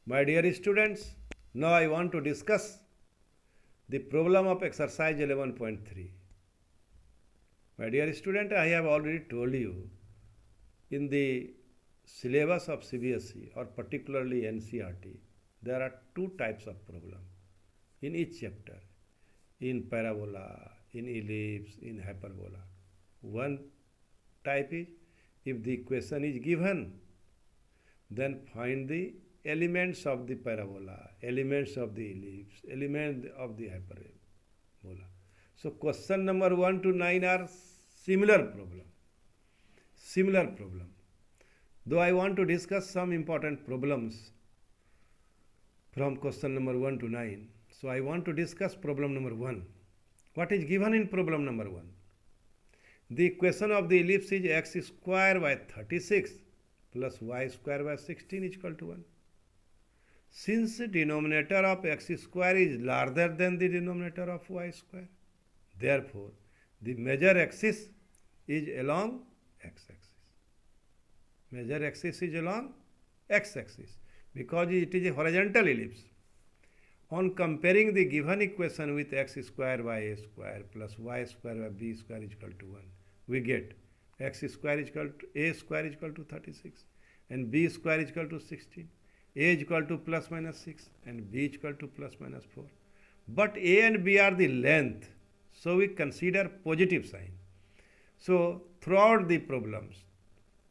My dear students, now I want to discuss the problem of exercise 11.3. My dear student, I have already told you in the syllabus of CBSE or particularly NCERT, there are two types of problem in each chapter, in parabola, in ellipse, in hyperbola. One type is if the equation is given, then find the elements of the parabola, elements of the ellipse, element of the hyperbola. So question number 1 to 9 are similar problem. Similar problem. Though I want to discuss some important problems from question number 1 to 9. So I want to discuss problem number 1. What is given in problem number 1? The equation of the ellipse is x square by 36 plus y square by 16 is equal to 1. Since the denominator of x square is larger than the denominator of y square, therefore the major axis is along x-axis. Major axis is along x-axis because it is a horizontal ellipse. On comparing the given equation with x square by a square plus y square by b square is equal to 1, we get x square is equal to a square is equal to 36 and b square is equal to 16. A is equal to plus minus 6 and b is equal to plus minus 4. But a and b are the length, so we consider positive sign. So throughout the problems,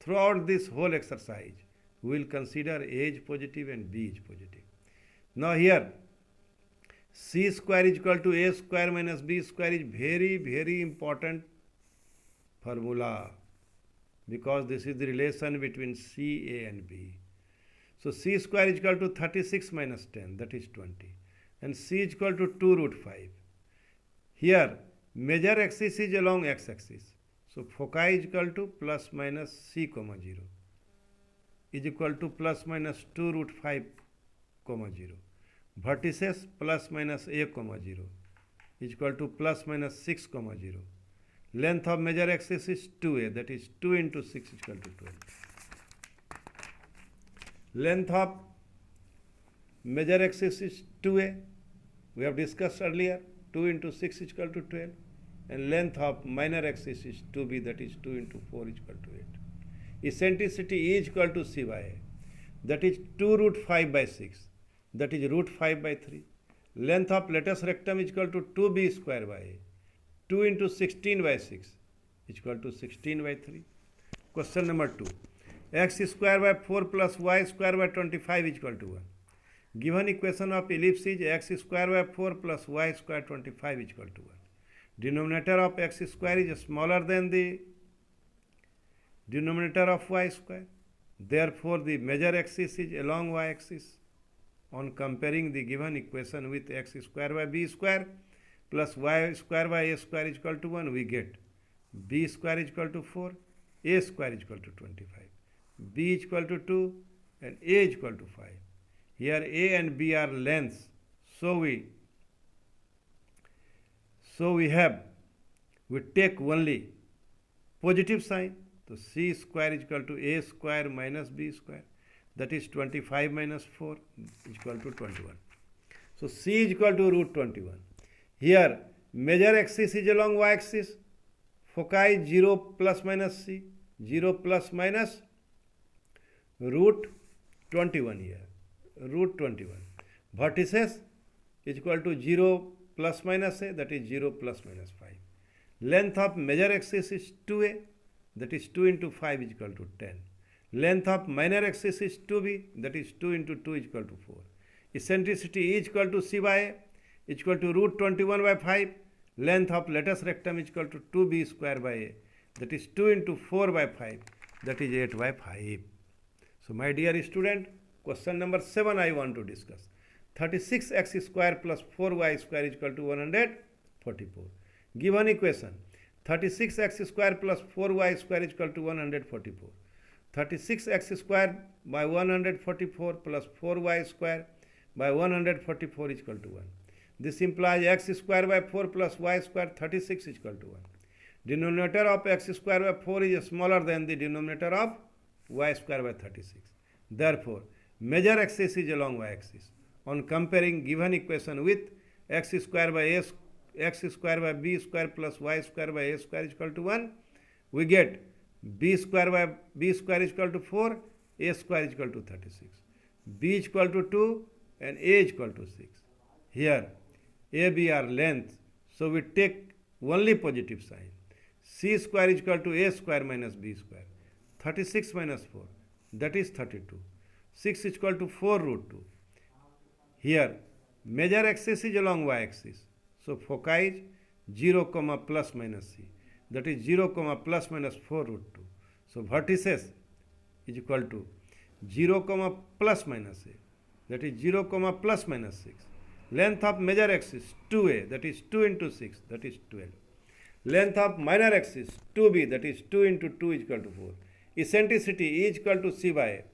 throughout this whole exercise, we will consider a is positive and b is positive. Now here, c square is equal to a square minus b square is very important formula because this is the relation between c, a and b. So c square is equal to 36 minus 10, that is 20, and c is equal to 2 root 5. Here major axis is along x-axis, so foci is equal to plus minus c comma 0 is equal to plus minus 2 root 5 comma 0. Vertices plus minus a comma 0 is equal to plus minus 6 comma 0. Length of major axis is 2a, that is 2 into 6 is equal to 12. Length of major axis is 2a, we have discussed earlier, 2 into 6 is equal to 12, and length of minor axis is 2b, that is 2 into 4 is equal to 8. Eccentricity is equal to c by a, that is 2 root 5 by 6, that is root 5 by 3. Length of latus rectum is equal to 2b square by a, 2 into 16 by 6 is equal to 16 by 3. Question number 2. X square by 4 plus y square by 25 is equal to 1. Given equation of ellipse is x square by 4 plus y square 25 is equal to 1. Denominator of x square is smaller than the denominator of y square. Therefore, the major axis is along y-axis. On comparing the given equation with x square by b square plus y square by a square is equal to 1, we get b square is equal to 4, a square is equal to 25, b is equal to 2 and a is equal to 5. Here a and b are lengths, so we take only positive sign. So c square is equal to a square minus b square, that is 25 minus 4 is equal to 21. So c is equal to root 21. Here major axis is along y-axis, foci 0 plus minus c, 0 plus minus root 21 here, root 21. Vertices is equal to 0 plus minus a, that is 0 plus minus 5. Length of major axis is 2a, that is 2 into 5 is equal to 10. Length of minor axis is 2b, that is 2 into 2 is equal to 4. Eccentricity is equal to c by a is equal to root 21 by 5. Length of latus rectum is equal to 2b square by a, that is 2 into 4 by 5, that is 8 by 5. So my dear student, question number 7 I want to discuss. 36x square plus 4y square is equal to 144. Given equation, 36x square plus 4y square is equal to 144. 36x square by 144 plus 4y square by 144 is equal to 1. This implies x square by 4 plus y square 36 is equal to 1. Denominator of x square by 4 is smaller than the denominator of y square by 36. Therefore, Major axis is along y-axis. On comparing given equation with x square by b square plus y square by a square is equal to 1, we get b square by b square is equal to 4, a square is equal to 36. b is equal to 2 and a is equal to 6. Here a, b are length, so we take only positive sign. C square is equal to a square minus b square. 36 minus 4, that is 32. 6 is equal to 4 root 2. Here major axis is along y-axis, so foci is 0, plus minus c, that is 0, plus minus 4 root 2. So vertices is equal to 0, plus minus a, that is 0, plus minus 6. Length of major axis 2a, that is 2 into 6, that is 12. Length of minor axis 2b, that is 2 into 2 is equal to 4. Eccentricity is equal to c by a,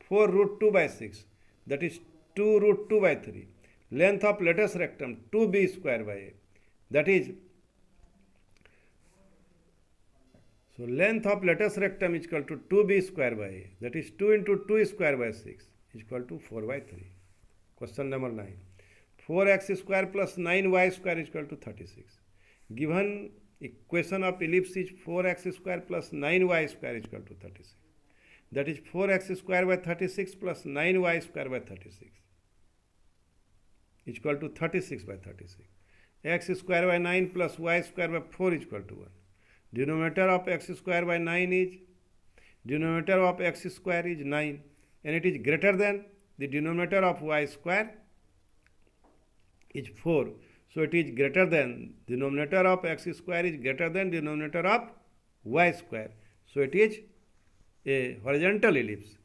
4 root 2 by 6, that is 2 root 2 by 3. Length of lattice rectum 2b square by a, that is, so length of lattice rectum is equal to 2b square by a, that is 2 into 2 square by 6 is equal to 4 by 3. Question number 9. 4x square plus 9y square is equal to 36. Given equation of ellipse is 4x square plus 9y square is equal to 36. That is 4x square by 36 plus 9y square by 36 is equal to 36 by 36. X square by 9 plus y square by 4 is equal to 1. Denominator of x square by 9 is, denominator of x square is 9 and it is greater than the denominator of y square is 4. So it is greater than, denominator of x square is greater than denominator of y square. So it is a horizontal ellipse.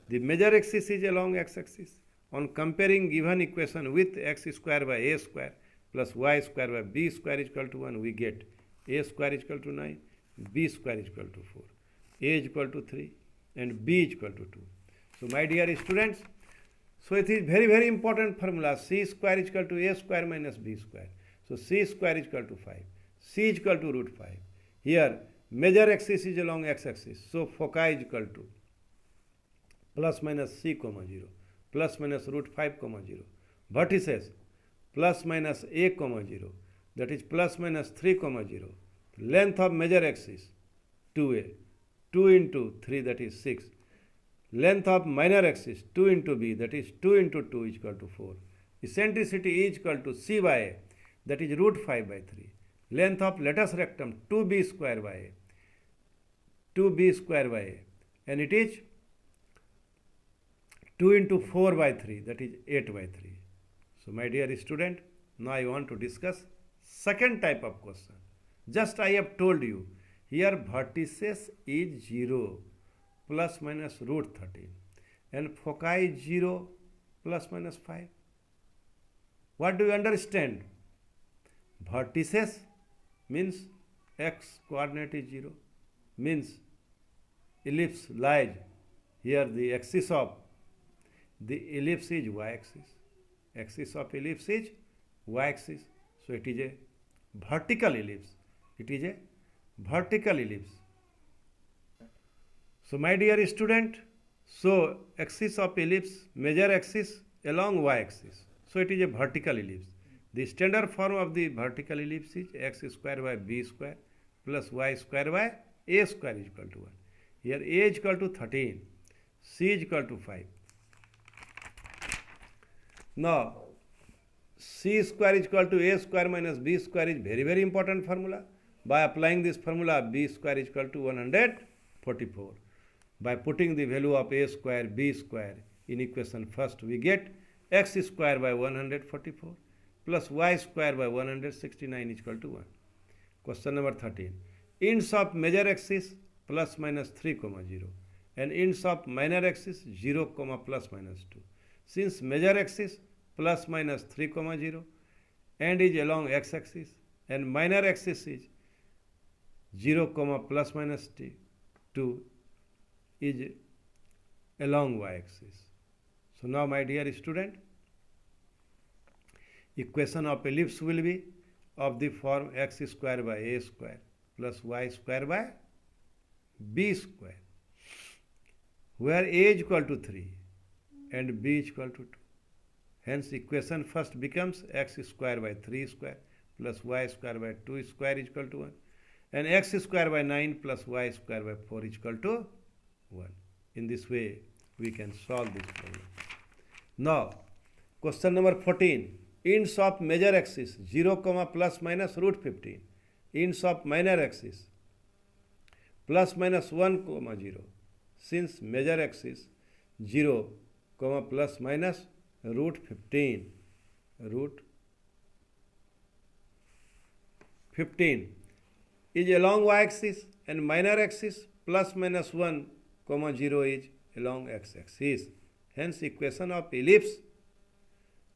The major axis is along x-axis. On comparing given equation with x square by a square plus y square by b square is equal to 1, we get a square is equal to 9, b square is equal to 4, a is equal to 3 and b is equal to 2. So my dear students, so it is very, very important formula. C square is equal to a square minus b square. So c square is equal to 5. C is equal to root 5. Here major axis is along x-axis. So foci is equal to plus minus c, 0, plus minus root 5, 0. Vertices plus minus a, 0, that is plus minus 3, 0. Length of major axis 2a, 2 into 3, that is 6. Length of minor axis 2 into b, that is 2 into 2 is equal to 4. Eccentricity is equal to c by a, that is root 5 by 3. Length of lattice rectum 2b square by a, 2b square by a, and it is 2 into 4 by 3, that is 8 by 3. So my dear student, now I want to discuss second type of question. Just I have told you, here vertices is 0 plus minus root 13 and foci is 0 plus minus 5. What do you understand? Vertices means x coordinate is 0, means ellipse lies here, the axis of the ellipse is y-axis. Axis of ellipse is y-axis. So it is a vertical ellipse. It is a vertical ellipse. So my dear student, so axis of ellipse, major axis along y-axis. So it is a vertical ellipse. The standard form of the vertical ellipse is x square by b square plus y square by a square is equal to 1. Here a is equal to 13, c is equal to 5. Now c square is equal to a square minus b square is very, very important formula. By applying this formula, b square is equal to 144. By putting the value of a square, b square in equation first, we get x square by 144 plus y square by 169 is equal to 1. Question number 13. Ends of major axis plus minus 3, 0 and ends of minor axis 0, plus minus 2. Since major axis plus minus 3, 0 and is along x-axis and minor axis is 0, plus minus 2 is along y-axis. So now my dear student, equation of ellipse will be of the form x square by a square plus y square by b square, where a is equal to 3 and b is equal to 2. Hence equation first becomes x square by 3 square plus y square by 2 square is equal to 1, and x square by 9 plus y square by 4 is equal to 1. In this way we can solve this problem. Now question number 14. Ints of major axis 0, plus minus root 15. Ints of minor axis plus minus 1, 0. Since major axis 0, plus minus root 15. Root 15 is along y-axis, and minor axis plus minus 1, 0 is along x-axis. Hence equation of ellipse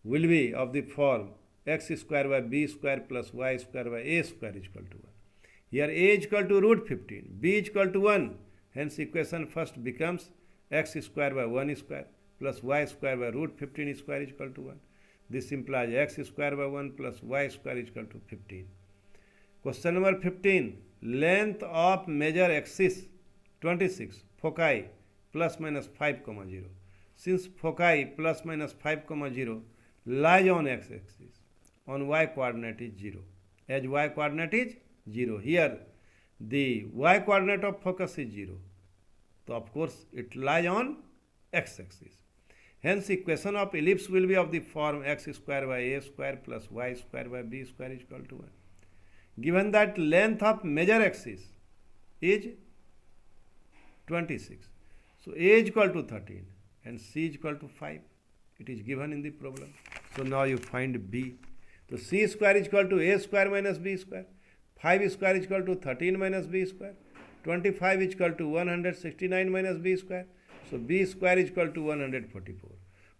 will be of the form x square by b square plus y square by a square is equal to 1. Here a is equal to root 15, b is equal to 1. Hence equation first becomes x square by 1 square plus y square by root 15 square is equal to 1. This implies x square by 1 plus y square is equal to 15. Question number 15. Length of major axis 26, foci plus minus 5, 0. Since foci plus minus 5, 0 lies on x-axis, on y coordinate is 0. As y coordinate is 0, here the y coordinate of focus is 0. So of course it lies on x-axis. Hence equation of ellipse will be of the form x square by a square plus y square by b square is equal to 1. Given that length of major axis is 26, so a is equal to 13 and c is equal to 5. It is given in the problem. So now you find b. So c square is equal to a square minus b square. 5 square is equal to 13 minus b square. 25 is equal to 169 minus b square. So b square is equal to 144.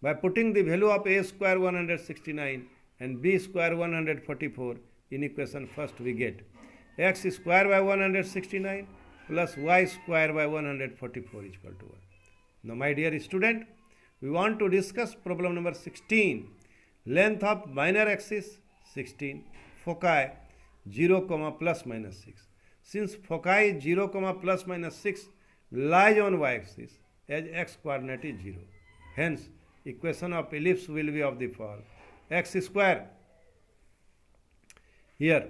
By putting the value of a square 169 and b square 144 in equation first, we get x square by 169 plus y square by 144 is equal to 1. Now my dear student, we want to discuss problem number 16. Length of minor axis 16, foci 0, plus minus 6. Since foci 0, plus minus 6 lies on y-axis, as x coordinate is 0. Hence equation of ellipse will be of the form x square. Here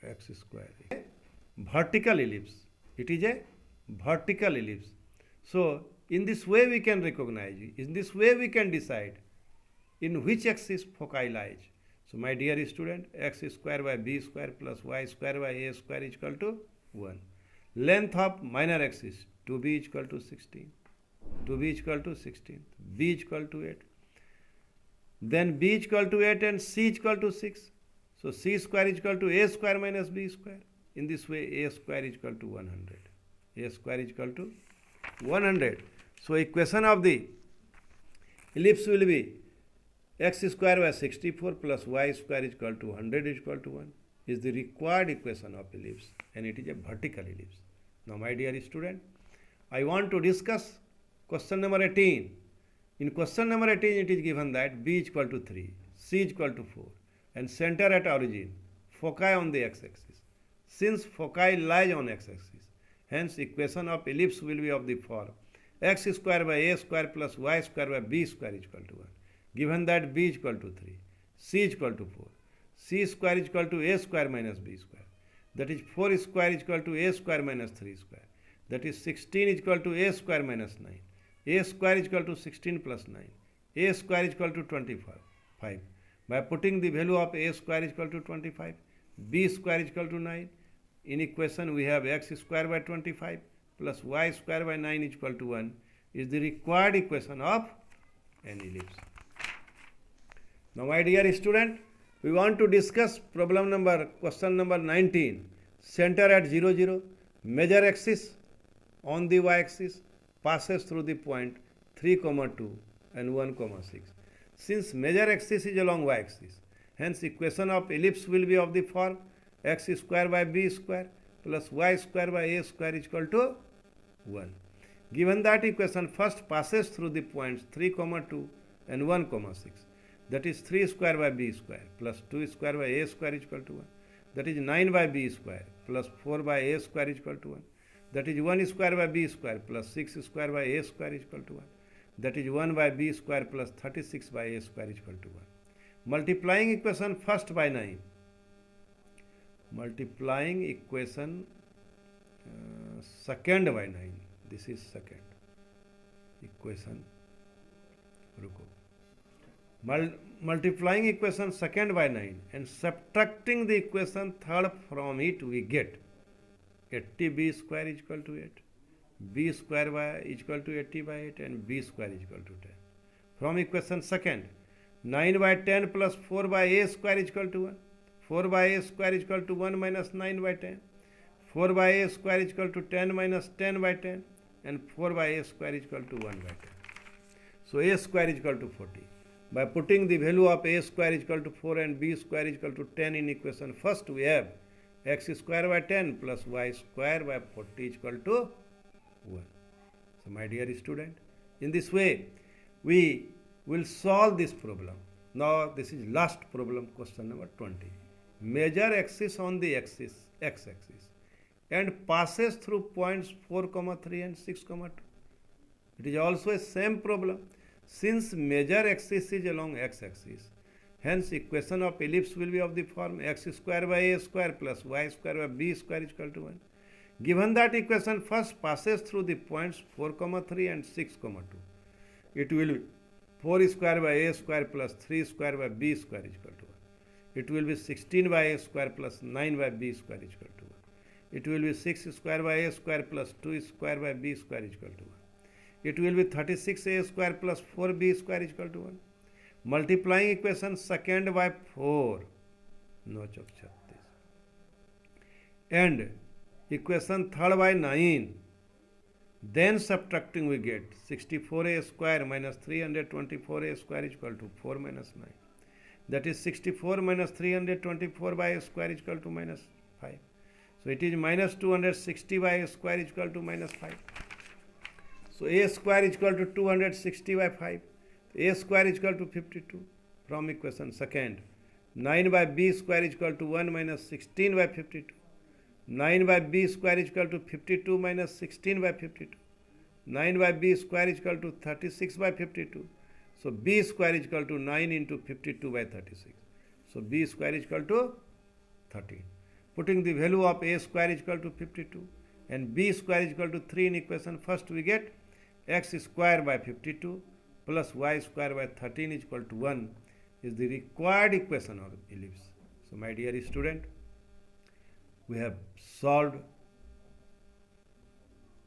x square, vertical ellipse. It is a vertical ellipse. So in this way we can recognize, in this way we can decide in which axis foci lies. So my dear student, x square by b square plus y square by a square is equal to 1. Length of minor axis 2b is equal to 16, 2b is equal to 16, b is equal to 8. Then b is equal to 8 and c is equal to 6. So c square is equal to a square minus b square. In this way a square is equal to 100. A square is equal to 100. So equation of the ellipse will be x square by 64 plus y square is equal to 100 is equal to 1 is the required equation of ellipse, and it is a vertical ellipse. Now my dear student, I want to discuss question number 18. In question number 18 it is given that b is equal to 3, c is equal to 4 and center at origin, foci on the x-axis. Since foci lies on x-axis, hence equation of ellipse will be of the form x square by a square plus y square by b square is equal to 1. Given that b is equal to 3, c is equal to 4, c square is equal to a square minus b square. That is 4 square is equal to a square minus 3 square. That is 16 is equal to a square minus 9. A square is equal to 16 plus 9. A square is equal to 25. By putting the value of a square is equal to 25, b square is equal to 9. In equation we have x square by 25 plus y square by 9 is equal to 1 is the required equation of an ellipse. Now my dear student, we want to discuss question number 19. Center at 0, 0. Major axis on the y-axis passes through the point 3, 2 and 1, 6. Since major axis is along y-axis, hence equation of ellipse will be of the form x square by b square plus y square by a square is equal to 1. Given that equation first passes through the points 3, 2 and 1, 6. That is 3 square by b square plus 2 square by a square is equal to 1. That is 9 by b square plus 4 by a square is equal to 1. That is 1 square by b square plus 6 square by a square is equal to 1. That is 1 by b square plus 36 by a square is equal to 1. Multiplying equation first by 9. Multiplying equation second by 9. This is second equation. Multiplying equation second by 9 and subtracting the equation third from it, we get 80b square is equal to 8, b square by is equal to 80 by 8, and b square is equal to 10. From equation second, 9 by 10 plus 4 by a square is equal to 1. 4 by a square is equal to 1 minus 9 by 10. 4 by a square is equal to 10 minus 10 by 10, and 4 by a square is equal to 1 by 10. So a square is equal to 40. By putting the value of a square is equal to 4 and b square is equal to 10 in equation first, we have x square by 10 plus y square by 40 is equal to 1. So my dear student, in this way we will solve this problem. Now this is last problem, question number 20. Measure axis on the x-axis and passes through points 4, 3 and 6, 2. It is also a same problem. Since major axis is along x-axis, hence equation of ellipse will be of the form x square by a square plus y square by b square is equal to 1. Given that equation first passes through the points 4, 3 and 6, 2, it will be 4 square by a square plus 3 square by b square is equal to 1. It will be 16 by a square plus 9 by b square is equal to 1. It will be 6 square by a square plus 2 square by b square is equal to 1. It will be 36a square plus 4b square is equal to 1. Multiplying equation second by 4, no chok 36, and equation third by 9, then subtracting we get 64a square minus 324a square is equal to 4 minus 9. That is 64 minus 324 by a square is equal to minus 5. So it is minus 260 by a square is equal to minus 5. So a square is equal to 260 by 5. A square is equal to 52. From equation second, 9 by b square is equal to 1 minus 16 by 52. 9 by b square is equal to 52 minus 16 by 52. 9 by b square is equal to 36 by 52. So b square is equal to 9 into 52 by 36. So b square is equal to 13. Putting the value of a square is equal to 52 and b square is equal to 3 in equation first, we get x square by 52 plus y square by 13 is equal to 1 is the required equation of ellipse. So my dear student, we have solved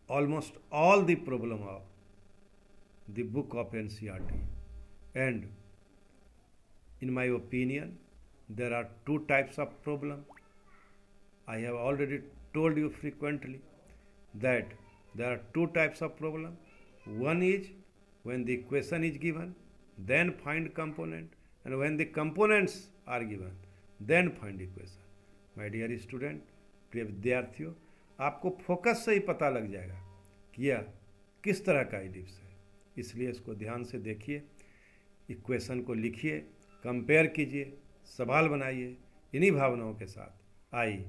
almost all the problem of the book of NCERT, and in my opinion there are two types of problem. I have already told you frequently that there are two types of problem. One is when the equation is given, then find component, and when the components are given, then find equation. My dear student, प्रिय विद्यार्थियों, आपको focus से ही पता लग जाएगा कि यह किस तरह का इलिप्स है, इसलिए इसको ध्यान से देखिए, इक्वेशन को लिखिए, कंपेयर कीजिए, सवाल बनाइए। इन्हीं भावनाओं के साथ आई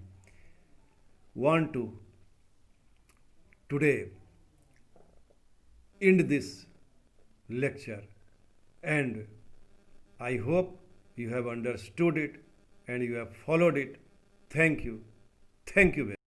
want to today end this lecture, and I hope you have understood it and you have followed it. Thank you. Thank you very much.